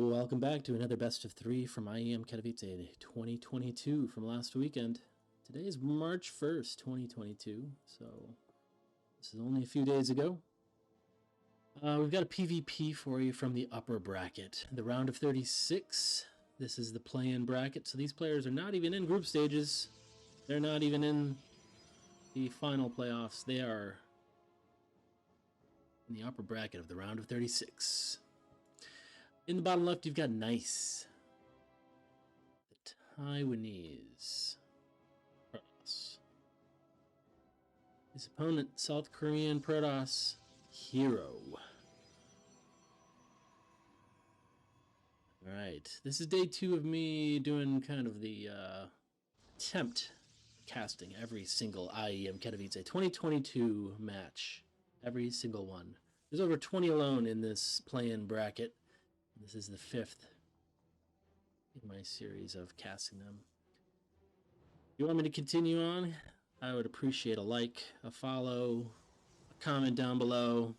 Welcome back to another best of 3 from IEM Katowice 2022 from last weekend. Today is March 1st, 2022, so this is only a few days ago. We've got a PvP for you from the upper bracket, the round of 36. This is the play-in bracket, so these players are not even in group stages. They're not even in the final playoffs. They are in the upper bracket of the round of 36. In the bottom left, you've got Nice, the Taiwanese Protoss. His opponent, South Korean Protoss Hero. Alright, this is day 2 of me doing kind of the attempt casting every single IEM Katowice 2022 match. Every single one. There's over 20 alone in this play-in bracket. This is the 5th in my series of casting them. If you want me to continue on, I would appreciate a like, a follow, a comment down below.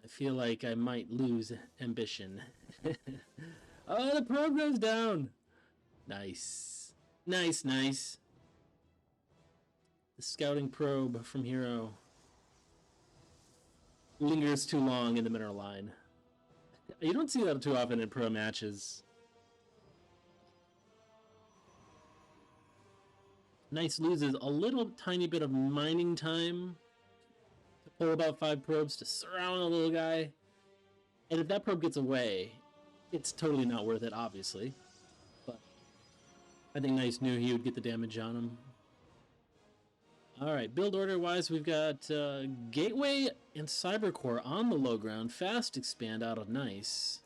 I feel like I might lose ambition. Oh, the probe goes down! Nice. Nice, nice. The scouting probe from Hero lingers too long in the mineral line. You don't see that too often in pro matches. Nice loses a little tiny bit of mining time to pull about 5 probes to surround a little guy. And if that probe gets away, it's totally not worth it, obviously. But I think Nice knew he would get the damage on him. Alright, build order wise, we've got Gateway and Cybercore on the low ground. Fast expand out of Nice.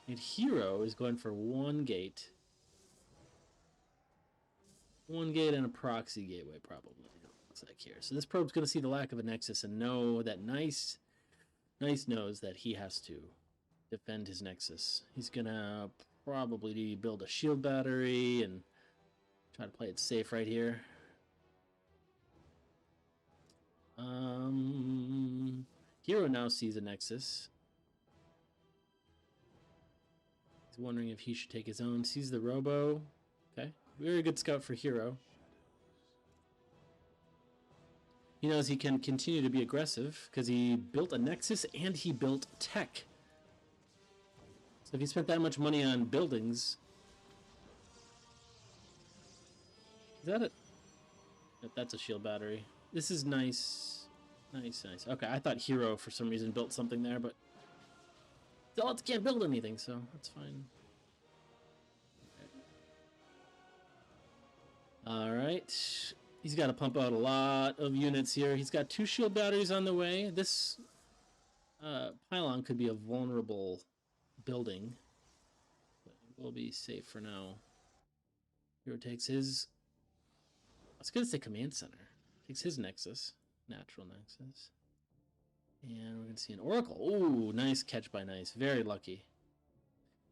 And Hero is going for 1 gate. 1 gate and a proxy gateway, probably. Looks like here. So this probe's going to see the lack of a Nexus and know that Nice knows that he has to defend his Nexus. He's going to probably build a shield battery and try to play it safe right here. Hero now sees a Nexus. He's wondering if he should take his own. Sees the Robo. Okay. Very good scout for Hero. He knows he can continue to be aggressive because he built a Nexus and he built tech. So if he spent that much money on buildings... Is that it? Nope, that's a shield battery. This is nice. Nice, nice. Okay, I thought Hero for some reason built something there, but Zealots can't build anything, so that's fine. Okay. Alright. He's got to pump out a lot of units here. He's got 2 shield batteries on the way. This pylon could be a vulnerable building, but we'll be safe for now. Hero takes his... I was going to say command center. Takes his Nexus. Natural Nexus. And we're going to see an Oracle. Ooh, nice catch by Nice. Very lucky.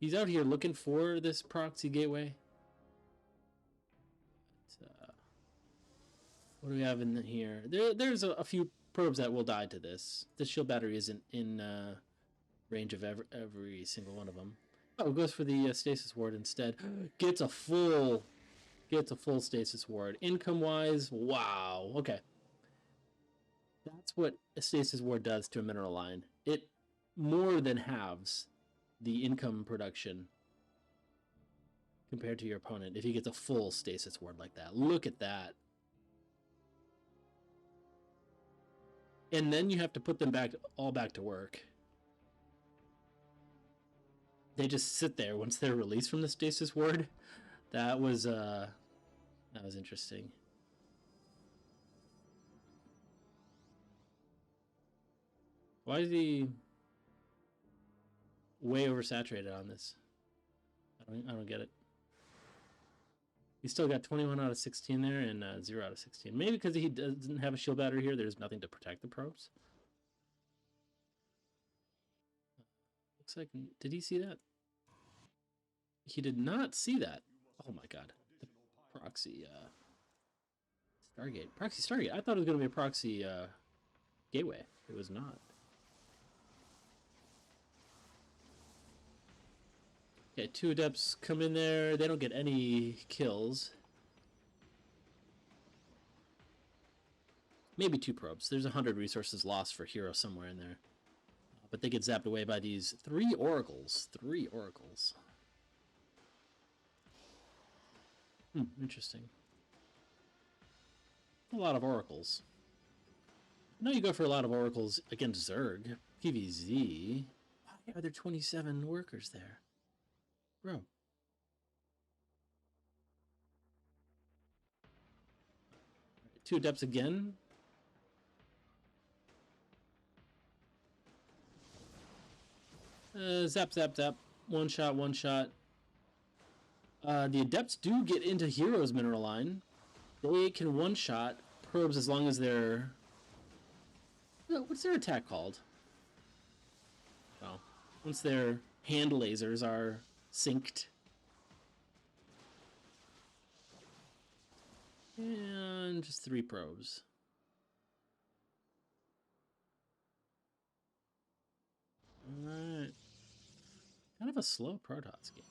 He's out here looking for this proxy gateway. But, what do we have in here? There's a few probes that will die to this. This shield battery isn't in range of every single one of them. Oh, goes for the stasis ward instead. Gets a full stasis ward. Income-wise, wow. Okay. That's what a stasis ward does to a mineral line. It more than halves the income production compared to your opponent if he gets a full stasis ward like that. Look at that. And then you have to put them all back to work. They just sit there once they're released from the stasis ward. That was interesting. Why is he way oversaturated on this? I don't get it. He's still got 21 out of 16 there and 0 out of 16. Maybe because he doesn't have a shield battery here, there's nothing to protect the probes. Looks like... Did he see that? He did not see that. Oh my god. The proxy Stargate. Proxy Stargate. I thought it was going to be a proxy gateway. It was not. Okay, 2 adepts come in there. They don't get any kills. Maybe 2 probes. There's 100 resources lost for hero somewhere in there. But they get zapped away by these 3 oracles. 3 oracles. Interesting. A lot of oracles. I know you go for a lot of oracles against Zerg. PvZ. Why are there 27 workers there? Bro. 2 adepts again. Zap, zap, zap. One shot, one shot. The adepts do get into Heroes mineral line. They can one-shot probes as long as they're... What's their attack called? Well, once their hand lasers are synced. And just 3 probes. Alright. Kind of a slow Protoss game.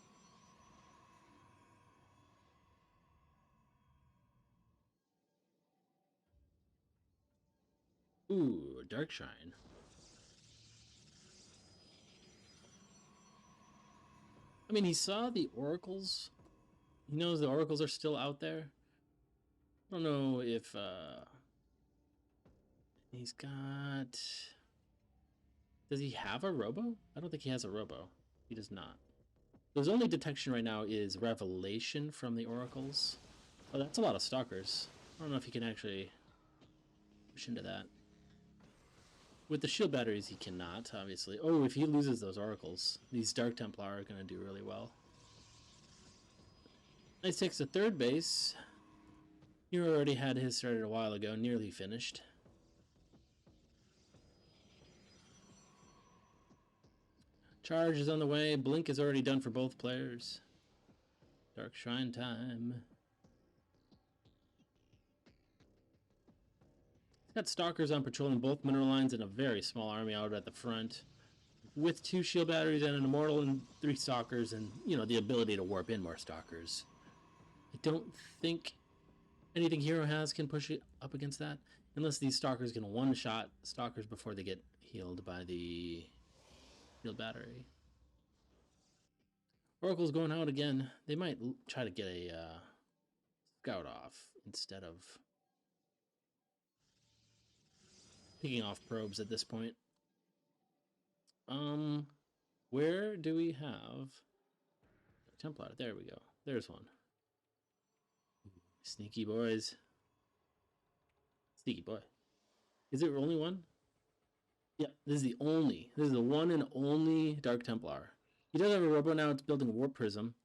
Ooh, Dark Shrine. I mean, he saw the oracles. He knows the oracles are still out there. I don't know if he's got... Does he have a robo? I don't think he has a robo. He does not. His only detection right now is Revelation from the oracles. Oh, that's a lot of stalkers. I don't know if he can actually push into that. With the shield batteries, he cannot, obviously. Oh, if he loses those oracles, these Dark Templar are going to do really well. Nice takes the 3rd base. He already had his started a while ago, nearly finished. Charge is on the way. Blink is already done for both players. Dark Shrine time. Got stalkers on patrol in both mineral lines and a very small army out at the front. With 2 shield batteries and an immortal and 3 stalkers and, you know, the ability to warp in more stalkers. I don't think anything Hero has can push it up against that. Unless these stalkers can one-shot stalkers before they get healed by the shield battery. Oracle's going out again. They might try to get a scout off instead of picking off probes at this point. Where do we have Templar? There we go. There's one. Sneaky boys. Sneaky boy. Is there only one? Yeah, this is the only. This is the one and only Dark Templar. He does have a robo now. It's building a Warp Prism.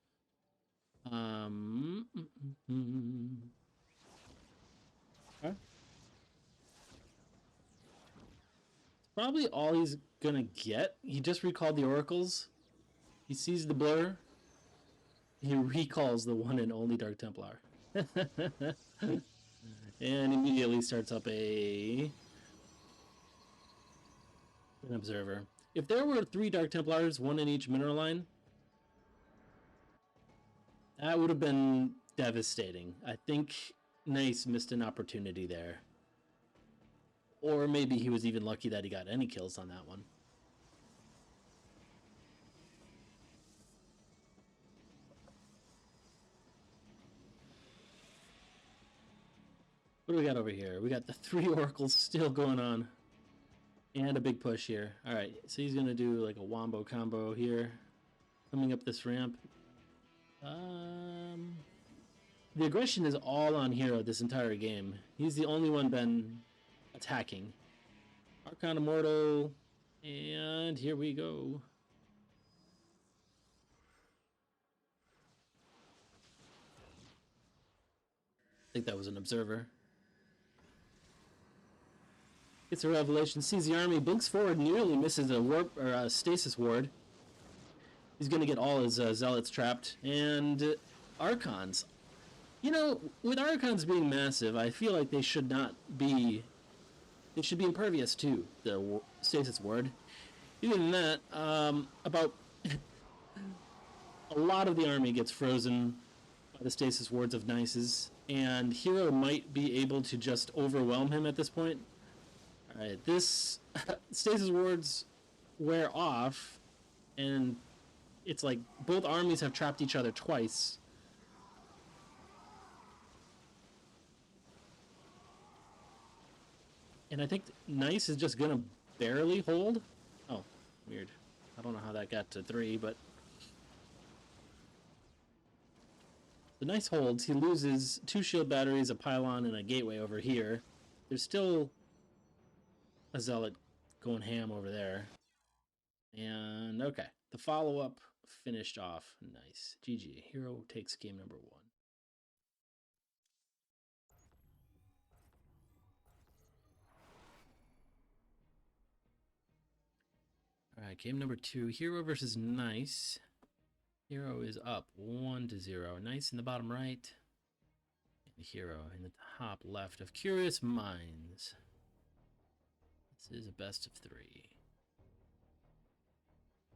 Okay. Probably all he's gonna get. He just recalled the oracles. He sees the blur. He recalls the one and only Dark Templar. And immediately starts up an observer. If there were 3 Dark Templars, 1 in each mineral line, that would have been devastating. I think Nice missed an opportunity there. Or maybe he was even lucky that he got any kills on that one. What do we got over here? We got the 3 oracles still going on. And a big push here. Alright, so he's going to do like a wombo combo here. Coming up this ramp. The aggression is all on Hero this entire game. He's the only one been attacking. Archon Immortal. And here we go. I think that was an observer. Gets a revelation, sees the army, blinks forward, nearly misses a warp or a stasis ward. He's gonna get all his zealots trapped, and Archons. You know, with Archons being massive, I feel like they should not be. They should be impervious to the stasis ward. Other than that, about a lot of the army gets frozen by the stasis wards of Nice's, and Hero might be able to just overwhelm him at this point. Alright, this stasis wards wear off, and it's like both armies have trapped each other twice. And I think Nice is just gonna barely hold. Oh, weird. I don't know how that got to 3, but the Nice holds. He loses 2 shield batteries, a pylon, and a gateway over here. There's still a zealot going ham over there. And okay, the follow-up finished off. Nice. GG. Hero takes game number 1. Alright, game number 2. Hero versus Nice. Hero is up 1-0. Nice in the bottom right. And Hero in the top left of Curious Minds. This is a best of 3.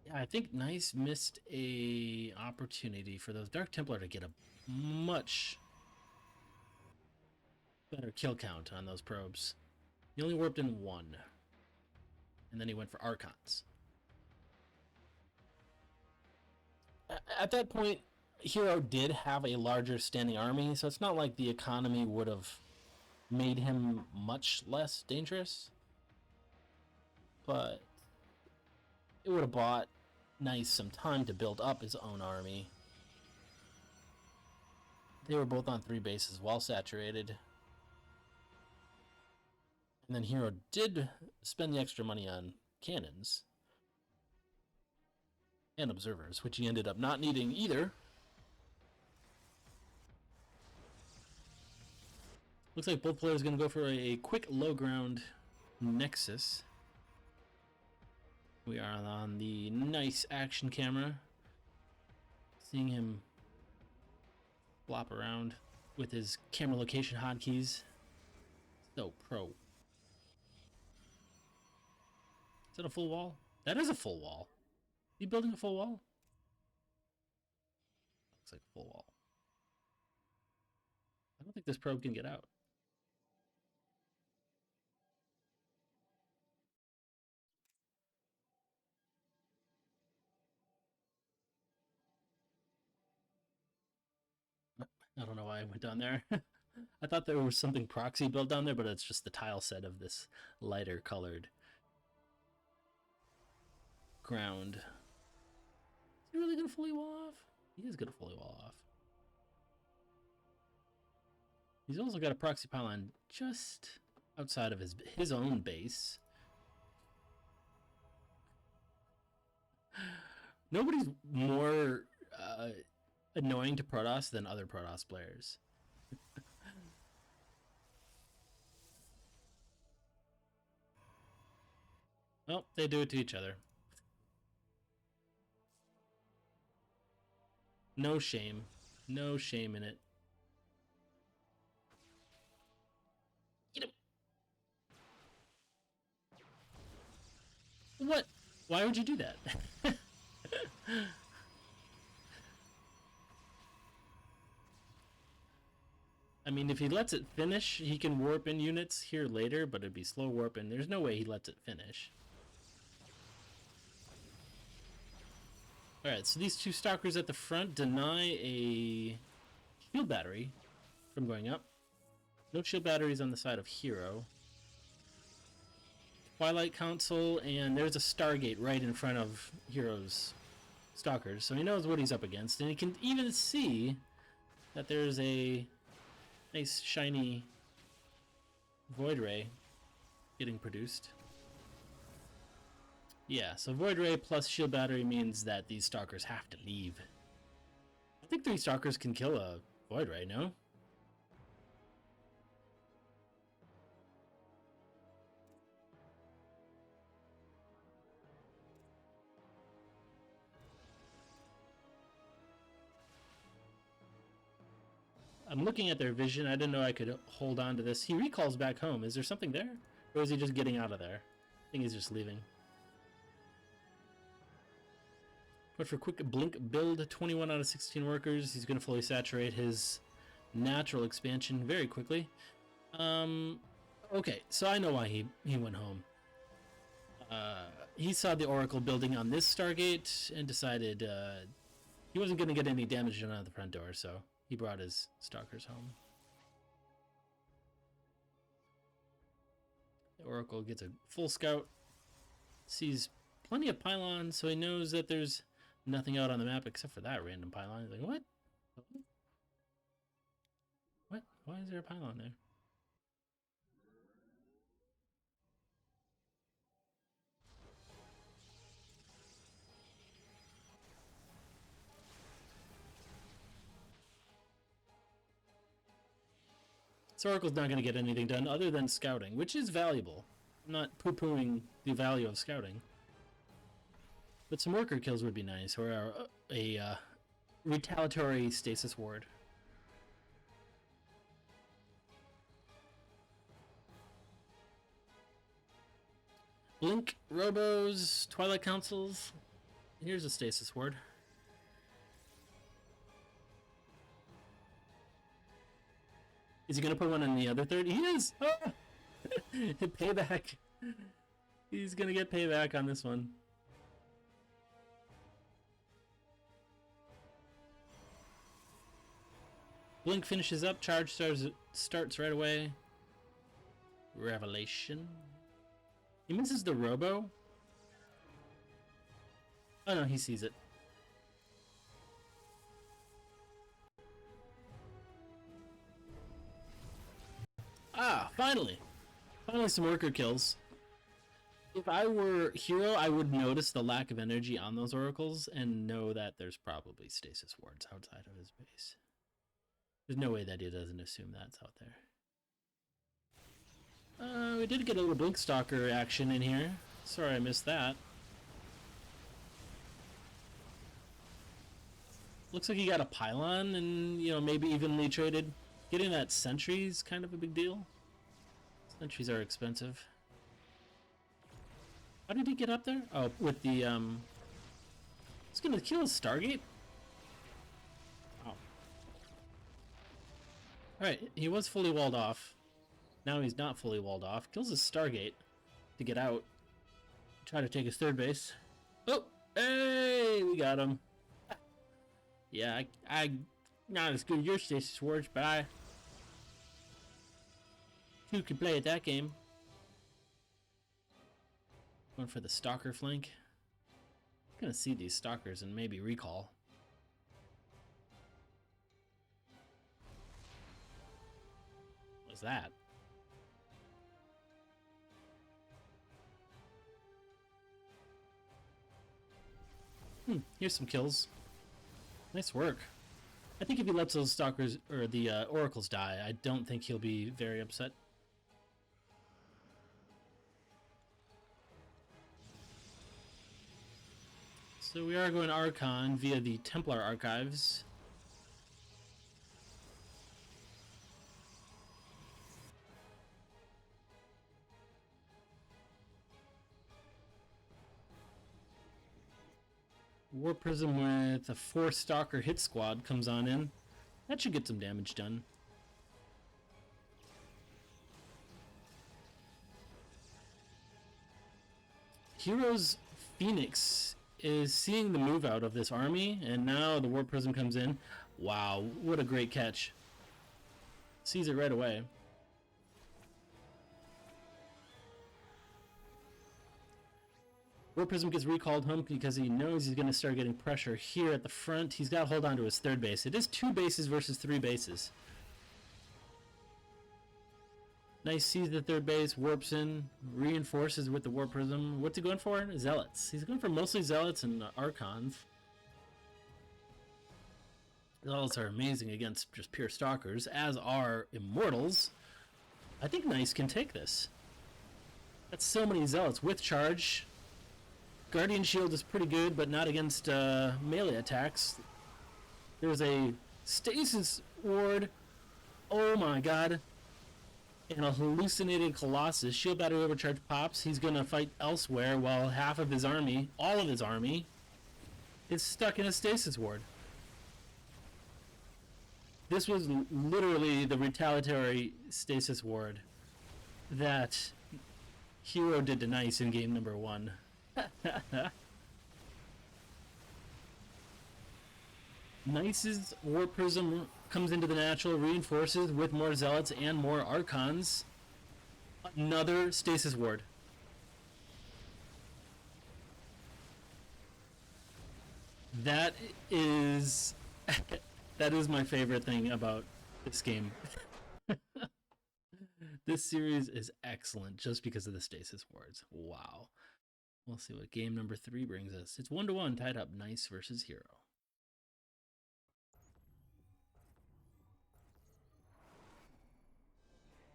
Yeah, I think Nice missed a opportunity for those Dark Templar to get a much better kill count on those probes. He only warped in 1. And then he went for Archons. At that point, Hero did have a larger standing army, so it's not like the economy would have made him much less dangerous. But it would have bought Nice some time to build up his own army. They were both on 3 bases, well saturated. And then Hero did spend the extra money on cannons and observers, which he ended up not needing either. Looks like both players are going to go for a quick low ground Nexus. We are on the Nice action camera, seeing him flop around with his camera location hotkeys. So pro. Is that a full wall? That is a full wall. Are you building a full wall? Looks like a full wall. I don't think this probe can get out. I don't know why I went down there. I thought there was something proxy built down there, but it's just the tile set of this lighter colored ground. Is he really gonna fully wall off? He is gonna fully wall off. He's also got a proxy pylon just outside of his own base. Nobody's more annoying to Protoss than other Protoss players. Well, they do it to each other. No shame. No shame in it. Get him. What? Why would you do that? I mean, if he lets it finish, he can warp in units here later, but it'd be slow warp, and there's no way he lets it finish. Alright, so these 2 Stalkers at the front deny a shield battery from going up. No shield batteries on the side of Hero. Twilight Council, and there's a Stargate right in front of Hero's Stalkers, so he knows what he's up against, and he can even see that there's a nice shiny Void Ray getting produced. Yeah, so Void Ray plus shield battery means that these Stalkers have to leave. I think 3 Stalkers can kill a Void Ray, no? I'm looking at their vision. I didn't know I could hold on to this. He recalls back home. Is there something there? Or is he just getting out of there? I think he's just leaving. But for quick blink build, 21 out of 16 workers. He's going to fully saturate his natural expansion very quickly. Okay, so I know why he went home. He saw the Oracle building on this Stargate and decided he wasn't going to get any damage done out of the front door, so he brought his Stalkers home. The Oracle gets a full scout, sees plenty of pylons, so he knows that there's nothing out on the map except for that random pylon. He's like, what? What? Why is there a pylon there? This Oracle's not going to get anything done other than scouting, which is valuable. I'm not poo-pooing the value of scouting. But some worker kills would be nice, or a retaliatory stasis ward. Blink, Robos, Twilight Councils. Here's a stasis ward. Is he gonna put one in the other third? He is! Oh! Payback. He's gonna get payback on this one. Blink finishes up, charge starts right away. Revelation. He misses the Robo. Oh no, he sees it. Ah, finally! Finally some worker kills. If I were hero, I would notice the lack of energy on those oracles and know that there's probably stasis wards outside of his base. There's no way that he doesn't assume that's out there. We did get a little Blink Stalker action in here. Sorry I missed that. Looks like he got a pylon and, you know, maybe evenly traded. Getting that sentry is kind of a big deal. Sentries are expensive. How did he get up there? Oh, with the, He's gonna kill his Stargate? Oh. Alright, he was fully walled off. Now he's not fully walled off. Kills his Stargate to get out. Try to take his third base. Oh! Hey! We got him. Yeah, I not as good as your stasis wards, but I two can play at that game. Going for the Stalker flank. I'm gonna see these Stalkers and maybe recall. What's that? Here's some kills. Nice work. I think if he lets those Stalkers, or the Oracles die, I don't think he'll be very upset. So we are going Archon via the Templar Archives. War Prism with a 4-Stalker hit squad comes on in. That should get some damage done. Heroes Phoenix is seeing the move out of this army, and now the War Prism comes in. Wow, what a great catch. Sees it right away. War Prism gets recalled home because he knows he's going to start getting pressure here at the front. He's got to hold on to his third base. It is 2 bases versus 3 bases. Nice, sees the third base, warps in, reinforces with the War Prism. What's he going for? Zealots. He's going for mostly Zealots and Archons. Zealots are amazing against just pure Stalkers, as are Immortals. I think Nice can take this. That's so many Zealots with charge. Guardian Shield is pretty good, but not against melee attacks. There's a Stasis Ward. Oh my god. And a hallucinated Colossus. Shield battery overcharge pops. He's gonna fight elsewhere while half of his army, all of his army, is stuck in a stasis ward. This was literally the retaliatory stasis ward that Hero did to Nice in game number 1. Nice's Warp Prism comes into the natural, reinforces with more Zealots and more Archons. Another stasis ward. That is that is my favorite thing about this game. This series is excellent just because of the stasis wards. Wow. We'll see what game number 3 brings us. It's 1-1, tied up, Nice versus Hero.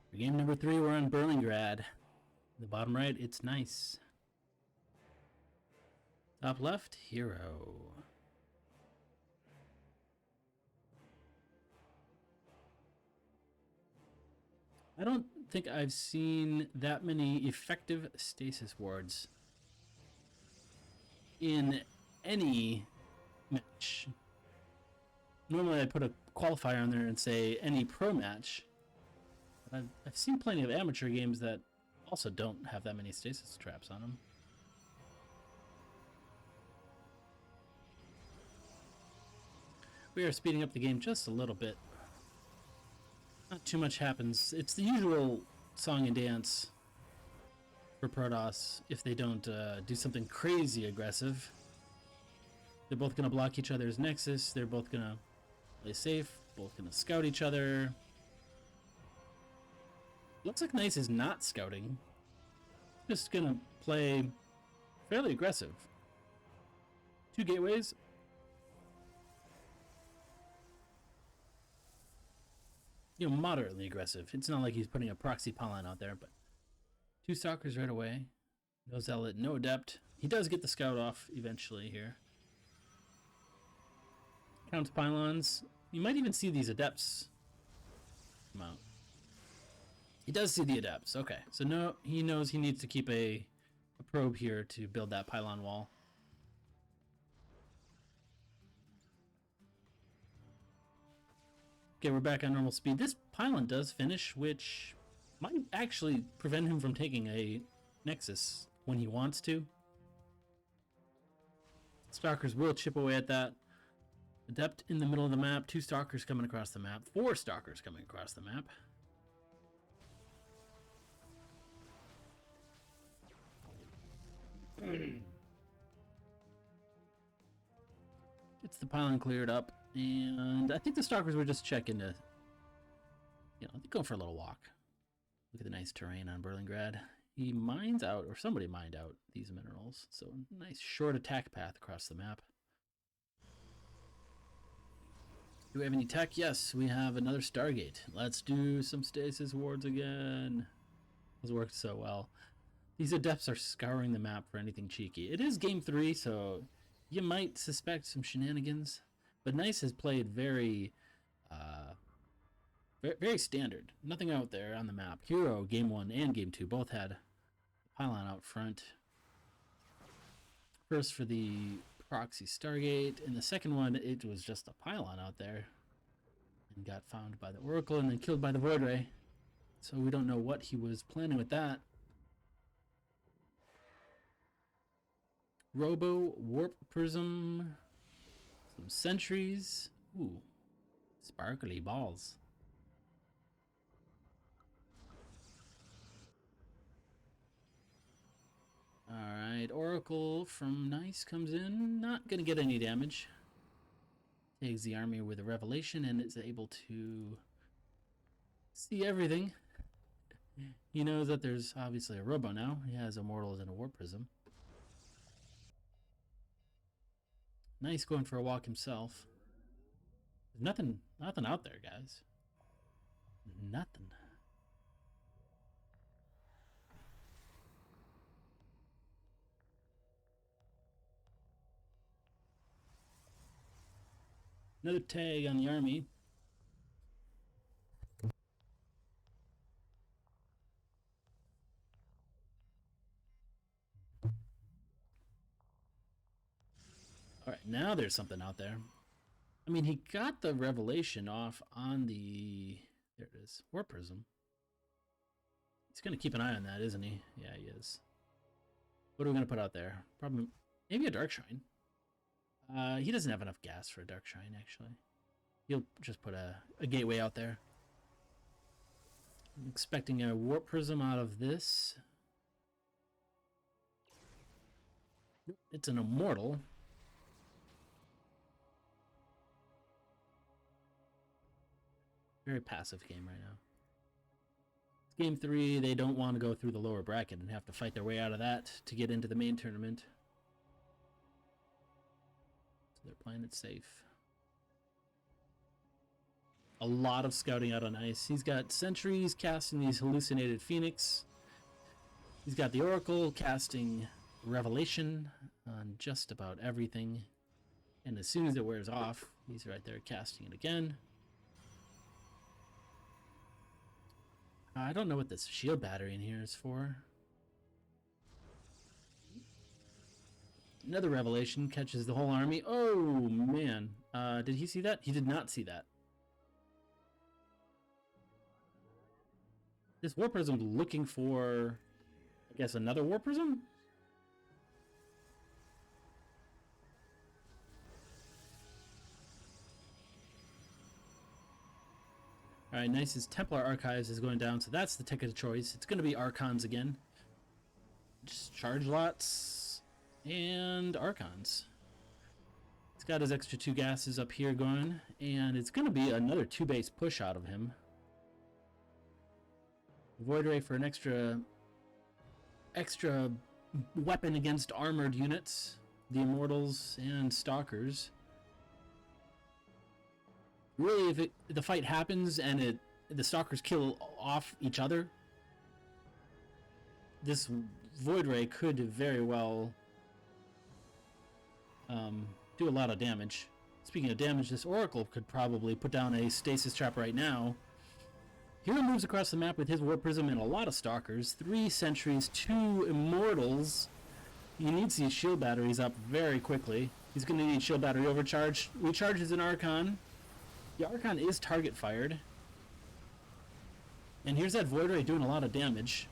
For game number 3, we're on Berlingrad. The bottom right, it's Nice. Top left, Hero. I don't think I've seen that many effective stasis wards in any match. Normally I'd put a qualifier on there and say any pro match. But I've seen plenty of amateur games that also don't have that many stasis traps on them. We are speeding up the game just a little bit. Not too much happens. It's the usual song and dance for Protoss if they don't do something crazy aggressive. They're both going to block each other's Nexus. They're both going to play safe. Both going to scout each other. Looks like Nice is not scouting. Just going to play fairly aggressive. 2 gateways. You know, moderately aggressive. It's not like he's putting a proxy pylon out there, but 2 stalkers right away. No zealot, no adept. He does get the scout off eventually here. Counts pylons. You might even see these adepts come out. He does see the adepts. Okay, so no, he knows he needs to keep a probe here to build that pylon wall. Okay, we're back on normal speed. This pylon does finish, which might actually prevent him from taking a Nexus when he wants to. Stalkers will chip away at that. Adept in the middle of the map. 2 stalkers coming across the map. 4 stalkers coming across the map. It's the pylon cleared up. And I think the stalkers were just checking to, you know, going for a little walk. Look at the nice terrain on Berlingrad. He mines out, or somebody mined out these minerals. So nice short attack path across the map. Do we have any tech? Yes, we have another Stargate. Let's do some stasis wards again. This worked so well. These adepts are scouring the map for anything cheeky. It is game 3, so you might suspect some shenanigans. But Nice has played very standard. Nothing out there on the map. Hero, game 1 and game 2 both had a pylon out front. First for the proxy Stargate, and the second one, it was just a pylon out there. And got found by the Oracle and then killed by the Void Ray. So we don't know what he was planning with that. Robo, Warp Prism, some sentries. Ooh, sparkly balls. Alright, Oracle from Nice comes in. Not going to get any damage. Takes the army with a revelation and is able to see everything. He knows that there's obviously a Robo now. He has Immortals and a Warp Prism. Nice going for a walk himself. There's nothing out there, guys. Nothing. Another tag on the army. All right, now there's something out there. I mean, he got the revelation off on the... There it is. Warp Prism. He's going to keep an eye on that, isn't he? Yeah, he is. What are we going to put out there? Probably... Maybe a Dark Shrine. He doesn't have enough gas for a Dark Shrine, actually. He'll just put a gateway out there. I'm expecting a Warp Prism out of this. It's an Immortal. Very passive game right now. It's game 3. They don't want to go through the lower bracket and have to fight their way out of that to get into the main tournament. So they're playing it safe. A lot of scouting out on ice. He's got sentries casting these hallucinated Phoenix. He's got the Oracle casting Revelation on just about everything. And as soon as it wears off, he's right there casting it again. I don't know what this shield battery in here is for. Another Revelation catches the whole army. Oh, man. Did he see that? He did not see that. This Warp Prism looking for, I guess, another Warp Prism? Alright, nice. His Templar Archives is going down, so that's the ticket of choice. It's going to be Archons again. Just charge lots and Archons. He's got his extra 2 gases up here going, and it's going to be another 2-base push out of him. Void Ray for an extra weapon against armored units, the Immortals and Stalkers. Really, if the fight happens and the Stalkers kill off each other, this Void Ray could very well do a lot of damage. Speaking of damage, this Oracle could probably put down a stasis trap right now. Hero moves across the map with his Warp Prism and a lot of Stalkers. 3 sentries, 2 Immortals. He needs these shield batteries up very quickly. He's going to need shield battery overcharge. Recharges an Archon. The Archon is target fired. And here's that Void Ray doing a lot of damage.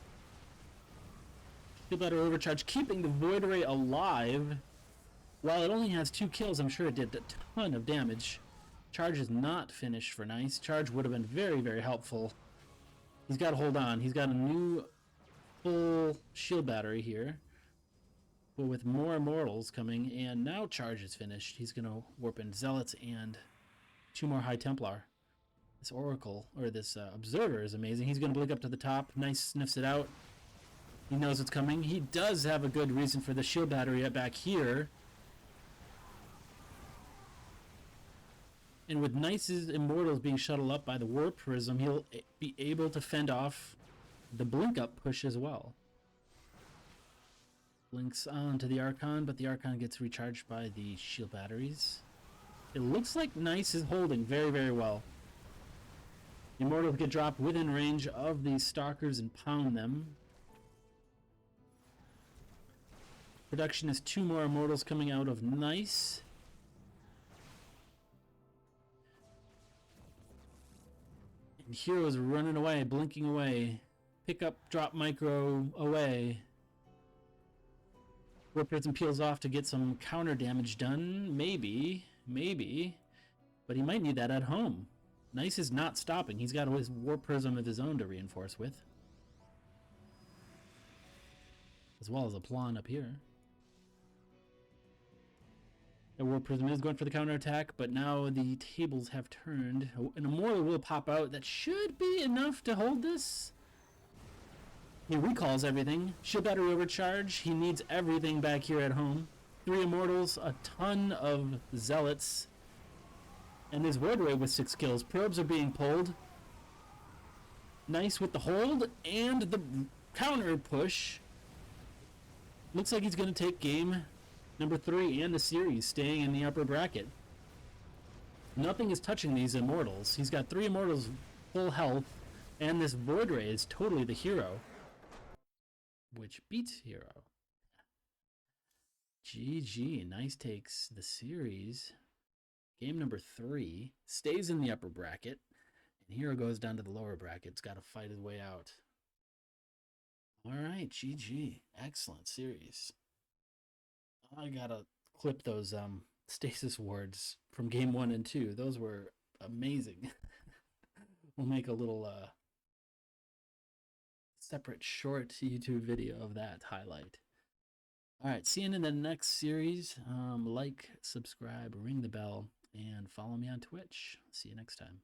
Shield battery overcharge, keeping the Void Ray alive. While it only has 2 kills, I'm sure it did a ton of damage. Charge is not finished for Nice. Charge would have been very, very helpful. He's got to hold on. He's got a new full shield battery here. But with more Immortals coming, and now Charge is finished. He's going to warp in Zealots and 2 more High Templar. This Oracle, or this Observer is amazing. He's going to blink up to the top. Nice sniffs it out. He knows what's coming. He does have a good reason for the shield battery back here. And with Nice's Immortals being shuttled up by the Warp Prism, he'll be able to fend off the blink up push as well. Blinks onto the Archon, but the Archon gets recharged by the shield batteries. It looks like Nice is holding very, very well. The Immortals get dropped within range of these Stalkers and pound them. Production is 2 more Immortals coming out of Nice. And Hero's running away, blinking away. Pick up, drop micro away. Warp Prism peels off to get some counter damage done. Maybe. But he might need that at home. Nice is not stopping. He's got his Warp Prism of his own to reinforce with. As well as a Plan up here. The Warp Prism is going for the counterattack, but now the tables have turned. An Immortal will pop out. That should be enough to hold this. He recalls everything. Shield battery overcharge. He needs everything back here at home. 3 Immortals, a ton of Zealots. And there's Void Ray with 6 kills. Probes are being pulled. Nice with the hold and the counter push. Looks like he's going to take game number 3 and the series, staying in the upper bracket. Nothing is touching these Immortals. He's got 3 Immortals full health, and this Void Ray is totally the hero. Which beats Hero. GG. Nice takes the series. Game number 3 stays in the upper bracket. And Hero goes down to the lower bracket. It's got to fight his way out. All right, GG. Excellent series. I gotta clip those stasis wards from game 1 and 2. Those were amazing. We'll make a little separate short YouTube video of that highlight. All right, see you in the next series. Like, subscribe, ring the bell, and follow me on Twitch. See you next time.